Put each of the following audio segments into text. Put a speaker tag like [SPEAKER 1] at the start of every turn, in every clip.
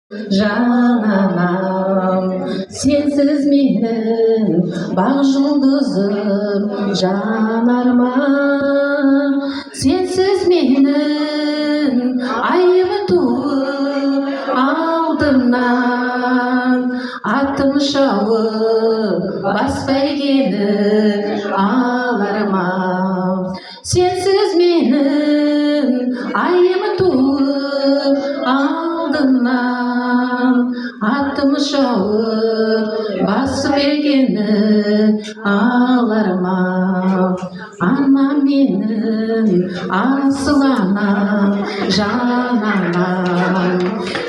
[SPEAKER 1] Жананам, сенсіз менің бақ жұлдызым жанарма. Сенсіз менің айым туып алдымнан, аттың шауып бас бәйгені аларма. Сенсіз менің айым туып алдымнан, аттым шауып бас бәйгені аларма. Анам менің асыл анам, жананам,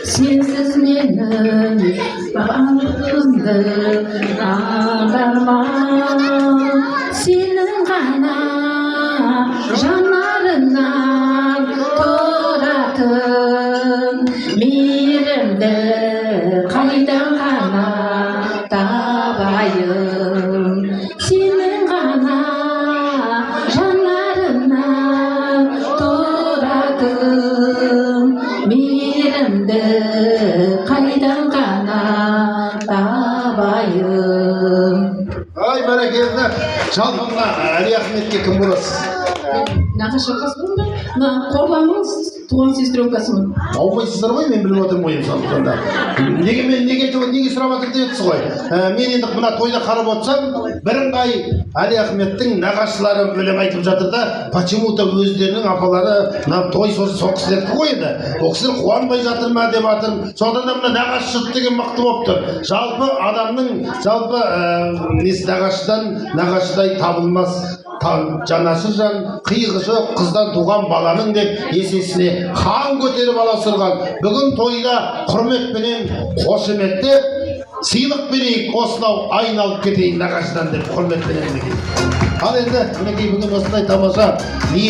[SPEAKER 1] сенсіз менің бағымды аларма. Сенің ғана жанарынан тұратын мейірімді қайдан ғана табайын. Сенің ғана жанарынан тұратын мейірімді қайдан ғана табайын.
[SPEAKER 2] Ай, бәрекелді. Жалпыға Әли Ахметке кім боласыз?
[SPEAKER 1] Нағашы апасымын ба? Мына қорланның туған сестренкасымын.
[SPEAKER 2] Аумайсыздар ғой, мен біліп отырмын ойым сондықтан. Неге сұрап жатыр дейсіз ғой? Мен енді мына тойда қарап отырсам, бірыңғай Әли Ахметтің нағашылары өлең айтып жатыр да, почему-то өздерінің апалары мына той сол кісілерді ғой енді. Ол кісілер қуанбай жатыр ма деп жатырмын. Сондықтан да мына нағашы жұрт деген мықты болып тұр. Жалпы адамның нағашыдан нағашыдай табылмас. Жанашыр жан, қиығы жоқ қыздан туған баланың деп есесіне хан көтеріп ала сұрған. Бүгін тойда құрметпенен қошеметтеп, сыйлық берейік, осынау айналып кетейін нағашыдан деп құрметпенен. Ал енді мінекей бүгін осындай тамаша ниет